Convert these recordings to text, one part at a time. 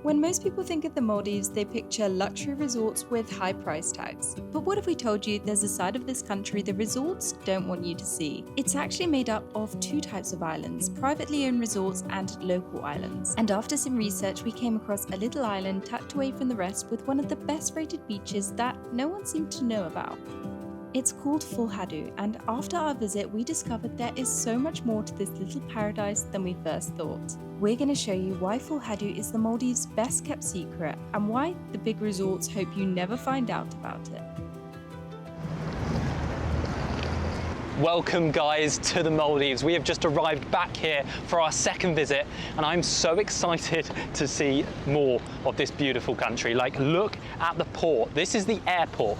When most people think of the Maldives, they picture luxury resorts with high price tags. But what if we told you there's a side of this country the resorts don't want you to see? It's actually made up of two types of islands, privately owned resorts and local islands. And after some research, we came across a little island tucked away from the rest with one of the best rated beaches that no one seemed to know about. It's called Fulhadhoo, and after our visit we discovered there is so much more to this little paradise than we first thought. We're going to show you why Fulhadhoo is the Maldives' best kept secret and why the big resorts hope you never find out about it. Welcome guys to the Maldives. We have just arrived back here for our second visit and I'm so excited to see more of this beautiful country. Like, look at the port. This is the airport.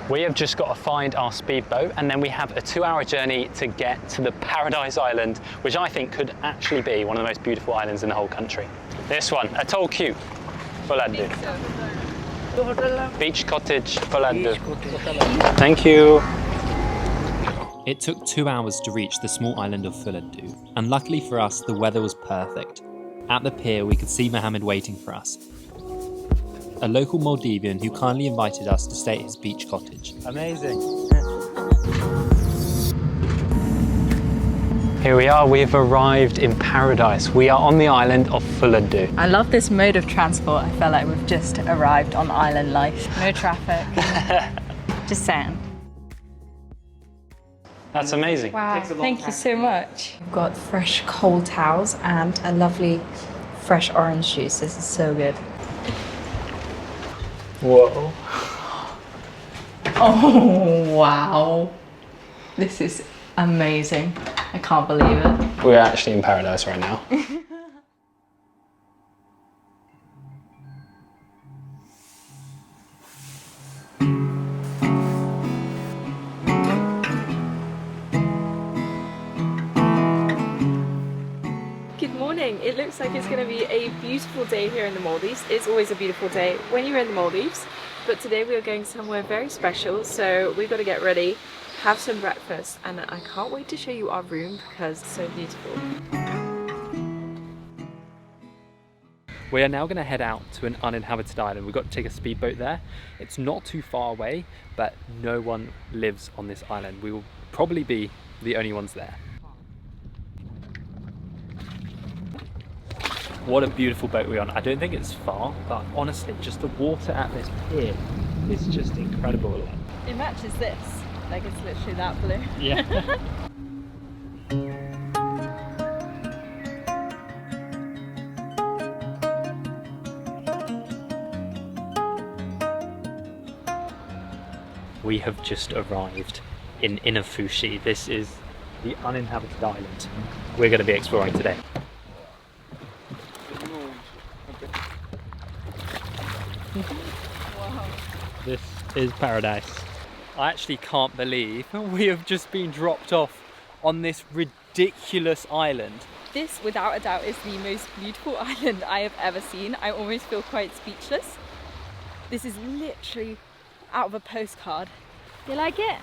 We have just got to find our speedboat and then we have a 2-hour journey to get to the Paradise Island, which I think could actually be one of the most beautiful islands in the whole country. This one, Atoll Cute, Fulhadhoo. Beach Cottage, Fulhadhoo. Thank you. It took 2 hours to reach the small island of Fulhadhoo, and luckily for us, the weather was perfect. At the pier, we could see Mohammed waiting for us, a local Maldivian who kindly invited us to stay at his beach cottage. Amazing. Here we are, we've arrived in paradise. We are on the island of Fulhadhoo. I love this mode of transport. I feel like we've just arrived on island life. No traffic, just sand. That's amazing. Wow, thank you so much. We've got fresh cold towels and a lovely fresh orange juice. This is so good. Whoa. Oh, wow. This is amazing. I can't believe it. We're actually in paradise right now. Good morning. It looks like it's going to be a beautiful day here in the Maldives. It's always a beautiful day when you're in the Maldives, but today we are going somewhere very special, so we've got to get ready, have some breakfast, and I can't wait to show you our room because it's so beautiful. We are now going to head out to an uninhabited island. We've got to take a speedboat there. It's not too far away, but no one lives on this island. We will probably be the only ones there. What a beautiful boat we're on. I don't think it's far, but honestly, just the water at this pier is just incredible. It matches this, like it's literally that blue. Yeah. We have just arrived in Uninhabited. This is the uninhabited island we're going to be exploring today. Wow. This is paradise. I actually can't believe we have just been dropped off on this ridiculous island. This, without a doubt, is the most beautiful island I have ever seen. I almost feel quite speechless. This is literally out of a postcard. You like it?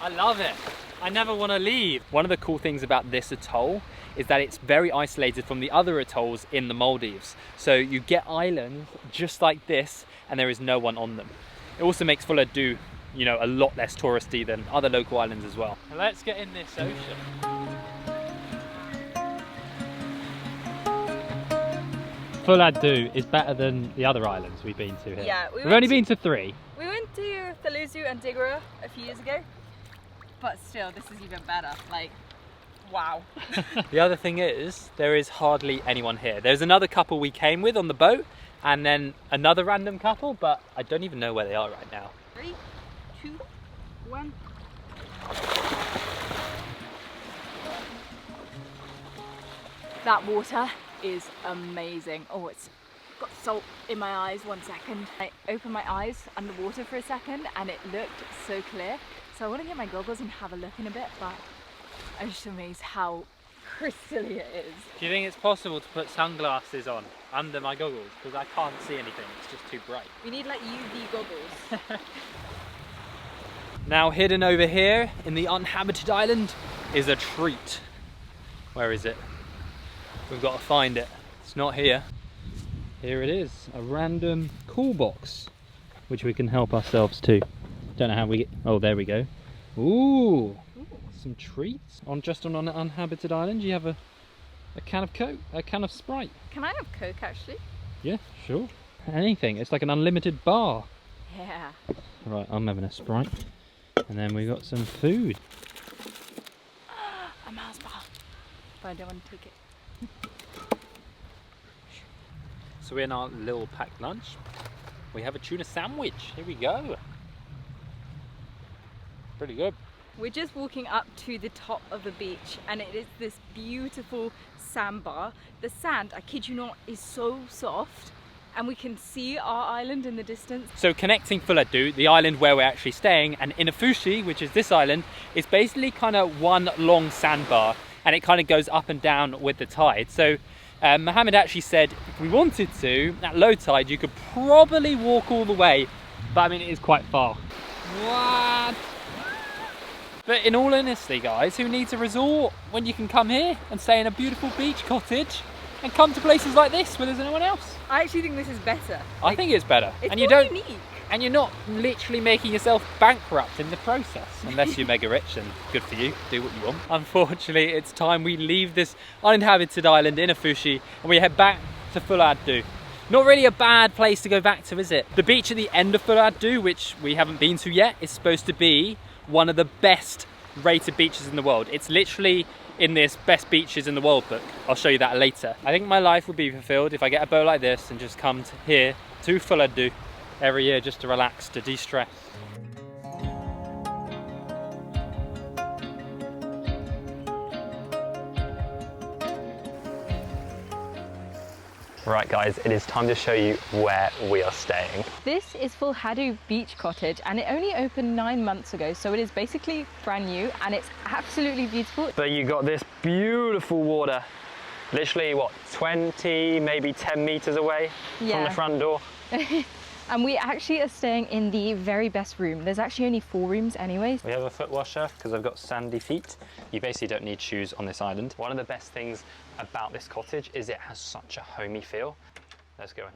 I love it. I never want to leave. One of the cool things about this atoll is that it's very isolated from the other atolls in the Maldives. So you get islands just like this and there is no one on them. It also makes Fulhadhoo, you know, a lot less touristy than other local islands as well. Let's get in this ocean. Fulhadhoo is better than the other islands we've been to here. Yeah, we've only been to 3. We went to Fulhadhoo and Digora a few years ago, but still, this is even better. Like, wow. The other thing is, there is hardly anyone here. There's another couple we came with on the boat, and then another random couple, but I don't even know where they are right now. 3, 2, 1. That water is amazing. Oh, it's got salt in my eyes. 1 second. I opened my eyes underwater for a second and it looked so clear. So I want to get my goggles and have a look in a bit, but I'm just amazed how crystally it is. Do you think it's possible to put sunglasses on under my goggles? Because I can't see anything, it's just too bright. We need like UV goggles. Now hidden over here in the uninhabited island is a treat. Where is it? We've got to find it. It's not here. Here it is, a random cool box, which we can help ourselves to. Don't know how we get, oh, there we go. Ooh, some treats. Just on an uninhabited island, you have a can of Coke, a can of Sprite. Can I have Coke actually? Yeah, sure. Anything, it's like an unlimited bar. Yeah. Right, I'm having a Sprite. And then we got some food. A Mars bar. But I don't want to take it. So we're in our little packed lunch. We have a tuna sandwich. Here we go. Pretty good. We're just walking up to the top of the beach and it is this beautiful sandbar. The sand, I kid you not, is so soft and we can see our island in the distance. So connecting Fulhadhoo, the island where we're actually staying, and Uninhabited, which is this island, is basically kind of one long sandbar and it kind of goes up and down with the tide. So Mohammed actually said if we wanted to, at low tide, you could probably walk all the way, but I mean it is quite far. What? But in all honesty, guys, who needs a resort when you can come here and stay in a beautiful beach cottage and come to places like this where there's no one else? I actually think this is better. I think it's better. It's and more you don't, unique. and you're not literally making yourself bankrupt in the process, unless you're mega rich, and good for you, do what you want. Unfortunately, it's time we leave this uninhabited island in Uninhabited and we head back to Fulhadhoo. Not really a bad place to go back to, is it? The beach at the end of Fulhadhoo, which we haven't been to yet, is supposed to be one of the best rated beaches in the world. It's literally in this best beaches in the world book. I'll show you that later. I think my life would be fulfilled if I get a boat like this and just come here to Fulhadhoo every year just to relax, to de-stress. Right guys, it is time to show you where we are staying. This is Fulhadhoo Beach Cottage and it only opened 9 months ago, so it is basically brand new and it's absolutely beautiful. So you got this beautiful water, literally what, 20, maybe 10 meters away from the front door. And we actually are staying in the very best room. There's actually only 4 rooms anyways. We have a foot washer because I've got sandy feet. You basically don't need shoes on this island. One of the best things about this cottage is it has such a homey feel. Let's go in.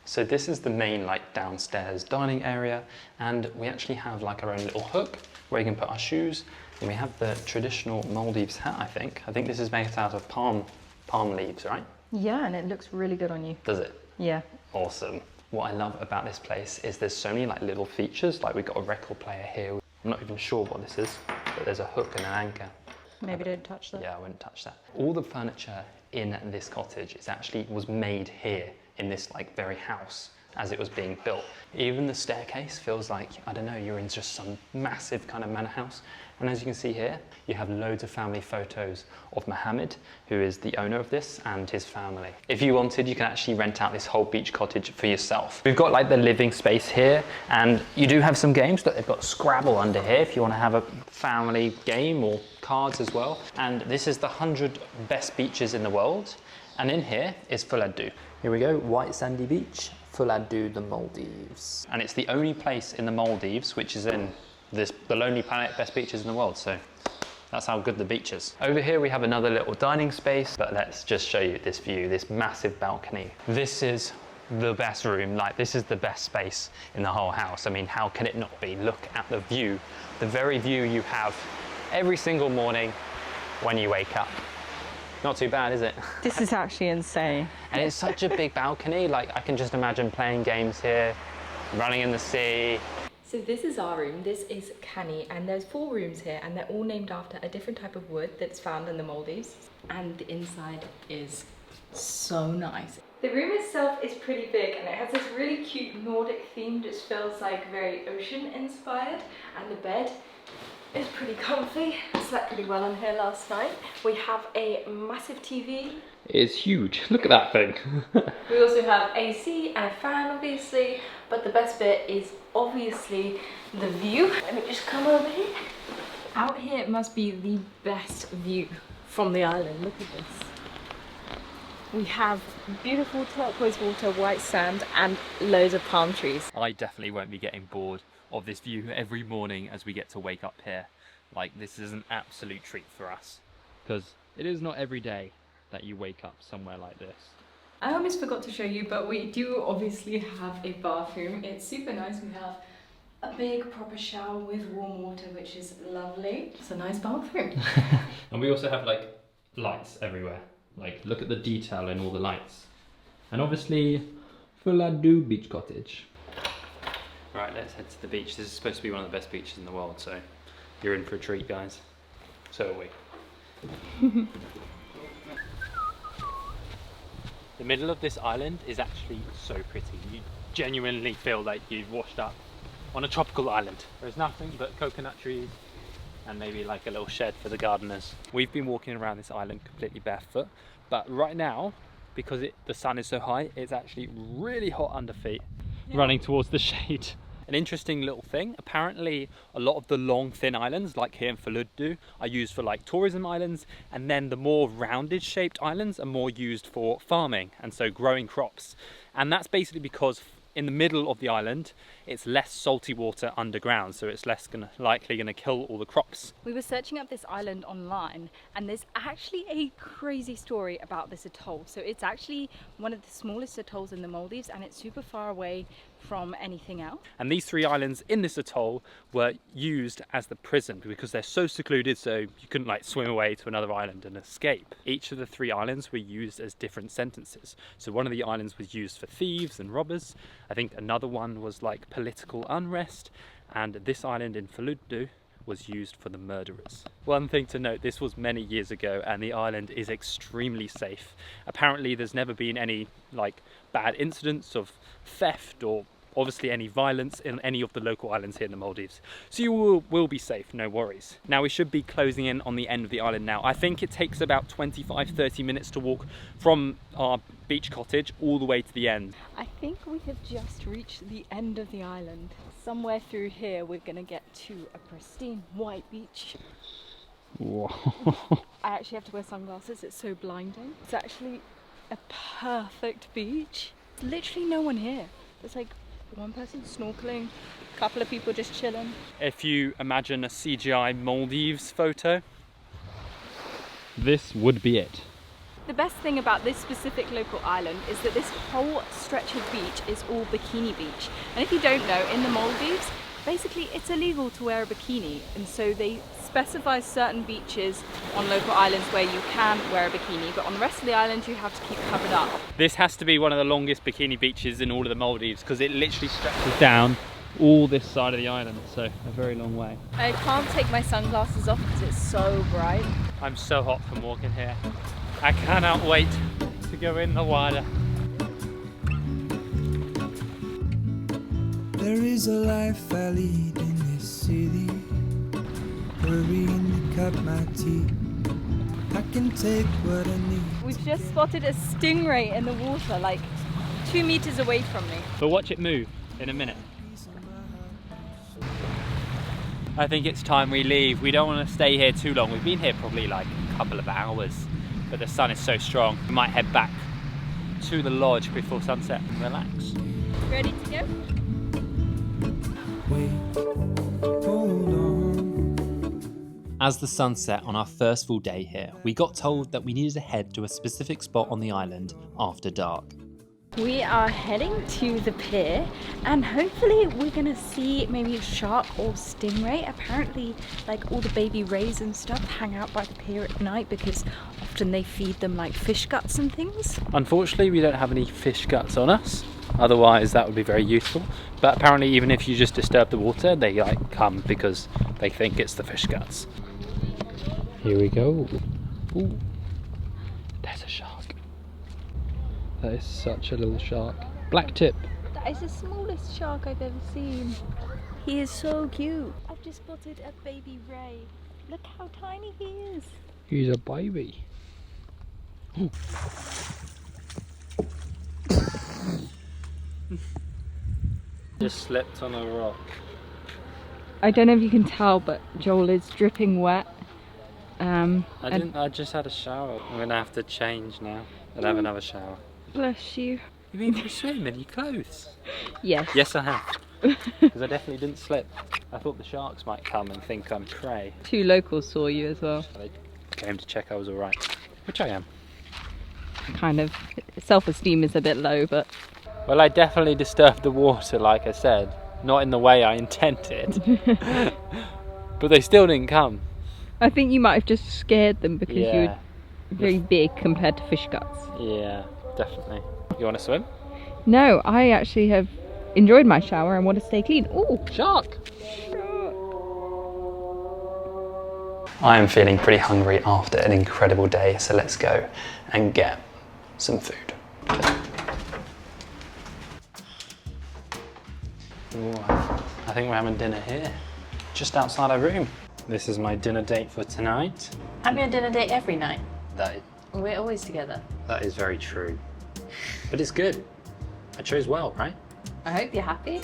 So this is the main like downstairs dining area, and we actually have like our own little hook where you can put our shoes, and we have the traditional Maldives hat, I think. I think this is made out of palm leaves, right? Yeah, and it looks really good on you. Does it? Yeah. Awesome. What I love about this place is there's so many like little features, like we've got a record player here. I'm not even sure what this is, but there's a hook and an anchor. Maybe don't touch that. Yeah, I wouldn't touch that. All the furniture in this cottage was made here in this like very house as it was being built. Even the staircase feels like, I don't know, you're in just some massive kind of manor house. And as you can see here, you have loads of family photos of Mohammed, who is the owner of this, and his family. If you wanted, you can actually rent out this whole beach cottage for yourself. We've got like the living space here, and you do have some games. Look, they've got Scrabble under here if you want to have a family game, or cards as well. And this is the 100 best beaches in the world. And in here is Fulhadhoo. Here we go, white sandy beach, Fulhadhoo, the Maldives. And it's the only place in the Maldives which is in the Lonely Planet best beaches in the world, so that's how good the beach is. Over here we have another little dining space, but let's just show you this view, this massive balcony. This is the best room, like this is the best space in the whole house. I mean, how can it not be? Look at the view, the very view you have every single morning when you wake up. Not too bad, is it? This is actually insane. And it's such a big balcony, like I can just imagine playing games here, running in the sea. So this is our room, this is Canny, and there's 4 rooms here and they're all named after a different type of wood that's found in the Maldives. And the inside is so nice. The room itself is pretty big and it has this really cute Nordic theme, just feels like very ocean inspired, and the bed is pretty comfy. I slept pretty well in here last night. We have a massive TV. It's huge, look at that thing. We also have AC and a fan obviously, but the best bit is obviously the view. Let me just come over here. Out here it must be the best view from the island. Look at this. We have beautiful turquoise water, white sand, and loads of palm trees. I definitely won't be getting bored of this view every morning as we get to wake up here. Like, this is an absolute treat for us, because it is not every day that you wake up somewhere like this. I almost forgot to show you, but we do obviously have a bathroom. It's super nice. We have a big proper shower with warm water, which is lovely. It's a nice bathroom. And we also have like lights everywhere. Like look at the detail in all the lights. And obviously Fulhadhoo beach cottage. Right, let's head to the beach. This is supposed to be one of the best beaches in the world, so you're in for a treat, guys. So are we. The middle of this island is actually so pretty. You genuinely feel like you've washed up on a tropical island. There's nothing but coconut trees and maybe like a little shed for the gardeners. We've been walking around this island completely barefoot, but right now, because the sun is so high, it's actually really hot under feet, running towards the shade. An interesting little thing, apparently a lot of the long thin islands like here in Fulhadhoo are used for like tourism islands, and then the more rounded shaped islands are more used for farming and so growing crops. And that's basically because in the middle of the island it's less salty water underground, so it's less likely gonna kill all the crops. We were searching up this island online, and there's actually a crazy story about this atoll. So it's actually one of the smallest atolls in the Maldives, and it's super far away from anything else. And these 3 islands in this atoll were used as the prison because they're so secluded, so you couldn't like swim away to another island and escape. Each of the 3 islands were used as different sentences. So one of the islands was used for thieves and robbers. I think another one was like political unrest, and this island in Fulhadhoo was used for the murderers. One thing to note, this was many years ago and the island is extremely safe. Apparently there's never been any like bad incidents of theft or obviously any violence in any of the local islands here in the Maldives. So you will be safe, no worries. Now we should be closing in on the end of the island now. I think it takes about 25-30 minutes to walk from our beach cottage all the way to the end. I think we have just reached the end of the island. Somewhere through here we're gonna get to a pristine white beach. Whoa. I actually have to wear sunglasses, it's so blinding. It's actually a perfect beach. There's literally no one here. There's like one person snorkeling, a couple of people just chilling. If you imagine a CGI Maldives photo, this would be it. The best thing about this specific local island is that this whole stretch of beach is all bikini beach. And if you don't know, in the Maldives, basically it's illegal to wear a bikini, and so they specify certain beaches on local islands where you can wear a bikini, but on the rest of the island you have to keep covered up. This has to be one of the longest bikini beaches in all of the Maldives because it literally stretches down all this side of the island, so a very long way. I can't take my sunglasses off because it's so bright. I'm so hot from walking here. I cannot wait to go in the water. There is a life I lead in this city, hurrying to cut my teeth. I can take what I need. We've just spotted a stingray in the water, like 2 meters away from me. But watch it move in a minute. I think it's time we leave. We don't want to stay here too long. We've been here probably like a couple of hours, but the sun is so strong. We might head back to the lodge before sunset and relax. Ready to go? Wait, hold on. As the sun set on our first full day here, we got told that we needed to head to a specific spot on the island after dark. We are heading to the pier, and hopefully we're gonna see maybe a shark or stingray. Apparently like all the baby rays and stuff hang out by the pier at night because often they feed them like fish guts and things. Unfortunately, we don't have any fish guts on us. Otherwise that would be very useful. But apparently even if you just disturb the water, they like come because they think it's the fish guts. Here we go. Ooh, there's a shark. That is such a little shark. Black tip. That is the smallest shark I've ever seen. He is so cute. I've just spotted a baby ray. Look how tiny he is. He's a baby. Ooh. Just slipped on a rock. I don't know if you can tell, but Joel is dripping wet. I just had a shower. I'm gonna have to change now and have another shower. Bless you. You mean for a swim in your clothes? Yes. Yes, I have. Because I definitely didn't slip. I thought the sharks might come and think I'm prey. 2 locals saw you as well. They came to check I was alright, which I am. kind of self-esteem is a bit low, but Well, I definitely disturbed the water, like I said. Not in the way I intended. But they still didn't come. I think you might have just scared them because Yeah. you're very big compared to fish guts. Yeah, definitely. You want to swim? No, I actually have enjoyed my shower and want to stay clean. Oh, Shark! I am feeling pretty hungry after an incredible day, so let's go and get some food. Ooh, I think we're having dinner here, just outside our room. This is my dinner date for tonight. I'm your dinner date every night. That We're always together. is very true. But it's good. I chose well, right? I hope you're happy.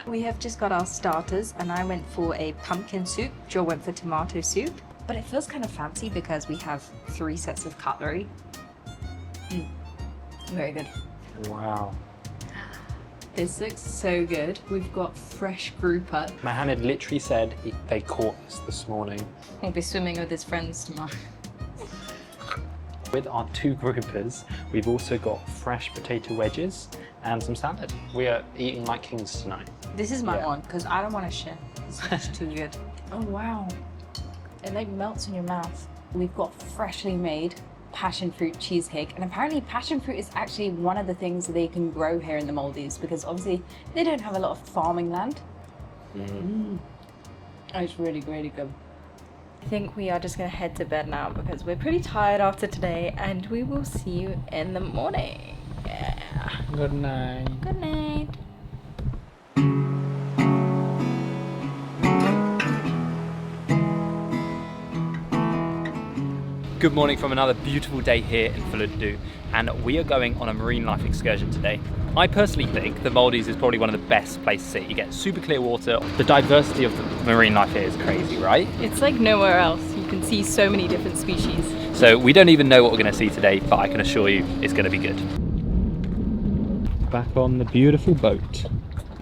We have just got our starters and I went for a pumpkin soup. Joe went for tomato soup. But it feels kind of fancy because we have 3 sets of cutlery. Very good. Wow. This looks so good. We've got fresh grouper. My hand had literally said they caught us this morning. He'll be swimming with his friends tomorrow. With our 2 groupers, we've also got fresh potato wedges and some salad. We are eating like kings tonight. This is my Yeah. one because I don't want to share. This looks too good. Oh wow. It like melts in your mouth. We've got freshly made passion fruit cheesecake, and apparently passion fruit is actually one of the things that they can grow here in the Maldives because obviously they don't have a lot of farming land. It's really, really good. I think we are just gonna head to bed now because we're pretty tired after today, and we will see you in the morning. Yeah. Good night. Good night. Good morning from another beautiful day here in Fulhadhoo, and we are going on a marine life excursion today. I personally think the Maldives is probably one of the best places to see. You get super clear water. The diversity of the marine life here is crazy, right? it's like nowhere else. You can see so many different species. So we don't even know what we're going to see today, but I can assure you it's going to be good. Back on the beautiful boat.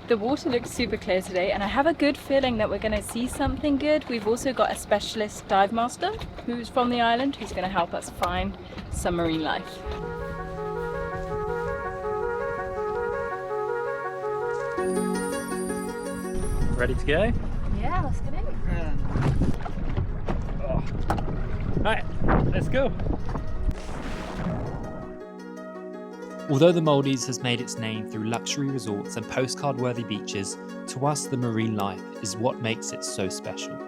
The water looks super clear today, and I have a good feeling that we're going to see something good. We've also got a specialist dive master who's from the island who's going to help us find some marine life. Ready to go? Yeah, let's get in. Alright, let's go. Although the Maldives has made its name through luxury resorts and postcard-worthy beaches, to us the marine life is what makes it so special.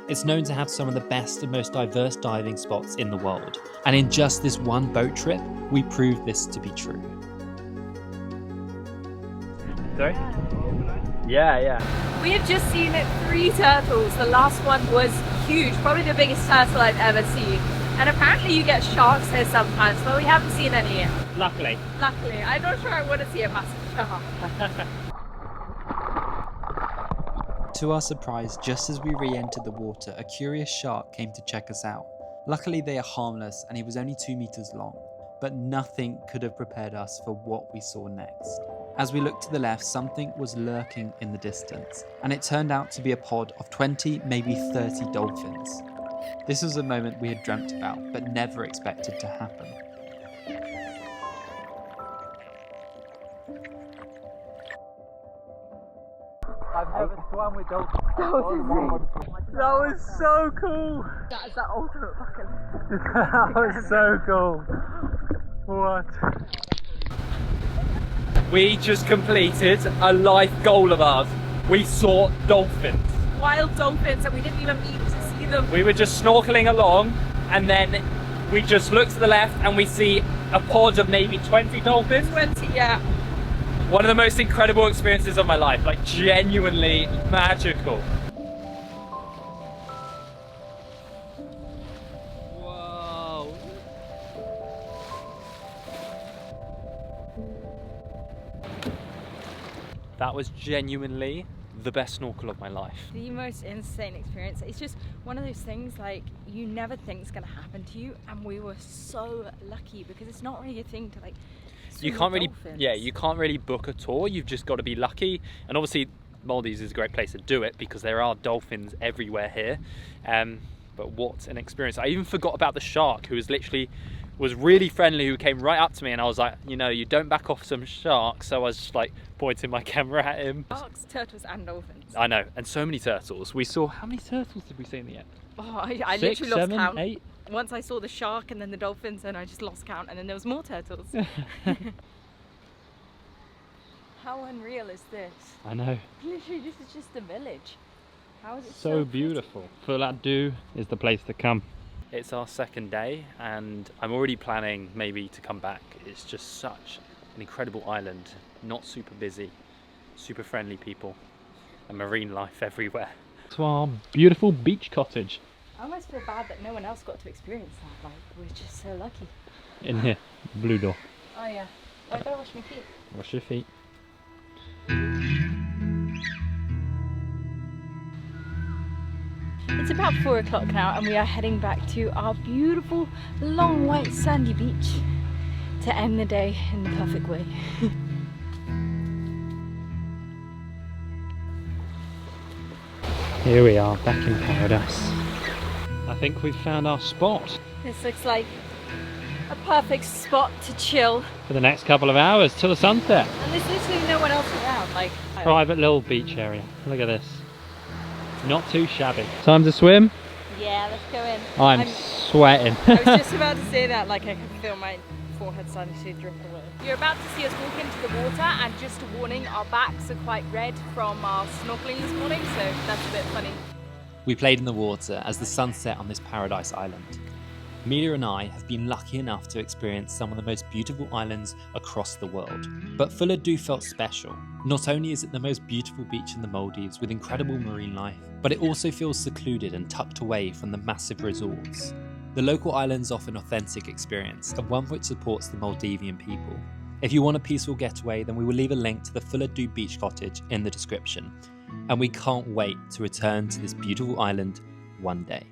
It's known to have some of the best and most diverse diving spots in the world, and in just this one boat trip, we proved this to be true. Sorry? Yeah. We have just seen 3 turtles. The last one was huge, probably the biggest turtle I've ever seen. And apparently you get sharks here sometimes, but we haven't seen any yet. Luckily. Luckily, I'm not sure I want to see a massive shark. To our surprise, just as we re-entered the water, a curious shark came to check us out. Luckily they are harmless and he was only 2 meters long, but nothing could have prepared us for what we saw next. As we looked to the left, something was lurking in the distance, and it turned out to be a pod of 20, maybe 30 dolphins. This was a moment we had dreamt about, but never expected to happen. I've never swum with dolphins. That was so cool. That is the ultimate bucket list. That was so cool. What? We just completed a life goal of ours. We saw dolphins. Wild dolphins, and we didn't even need to see them. We were just snorkeling along, and then we just look to the left and we see a pod of maybe 20 dolphins. 20, yeah. One of the most incredible experiences of my life, like genuinely magical. Whoa. That was genuinely the best snorkel of my life. The most insane experience. It's just one of those things like you never think is going to happen to you, and we were so lucky because it's not really a thing to like swim You can't with really, dolphins. yeah, you can't really book a tour. You've just got to be lucky. And obviously, Maldives is a great place to do it because there are dolphins everywhere here. But what an experience! I even forgot about the shark, who was literally was really friendly, who came right up to me, and I was like, you know, you don't back off some sharks. So I was just like pointing my camera at him. Sharks, turtles and dolphins. I know, and so many turtles. We saw, how many turtles did we see in the end? Oh, I 6, literally lost 7, count. 8? Once I saw the shark and then the dolphins, and I just lost count, and then there was more turtles. How unreal is this? I know. Literally, this is just a village. How is it So beautiful. Fulhadhoo is the place to come. It's our second day and I'm already planning maybe to come back. It's just such an incredible island, not super busy, super friendly people, and marine life everywhere. To our beautiful beach cottage. I almost feel bad that no one else got to experience that. Like, we're just so lucky. In here, blue door. Oh yeah. I gotta wash my feet. Wash your feet. It's about 4 o'clock now and we are heading back to our beautiful long white sandy beach to end the day in the perfect way. Here we are, back in paradise. I think we've found our spot. This looks like a perfect spot to chill. For the next couple of hours till the sunset. And there's literally no one else around. Like, Private little beach area. Look at this. Not too shabby. Time to swim? yeah, let's go in. I'm sweating. I was just about to say that, like I can feel my forehead starting to drip away. You're about to see us walk into the water, and just a warning, our backs are quite red from our snorkeling this morning, so that's a bit funny. We played in the water as the sun set on this paradise island. Emilia and I have been lucky enough to experience some of the most beautiful islands across the world. But Fulhadhoo felt special. Not only is it the most beautiful beach in the Maldives with incredible marine life, but it also feels secluded and tucked away from the massive resorts. The local islands offer an authentic experience, and one which supports the Maldivian people. If you want a peaceful getaway, then we will leave a link to the Fulhadhoo beach cottage in the description. And we can't wait to return to this beautiful island one day.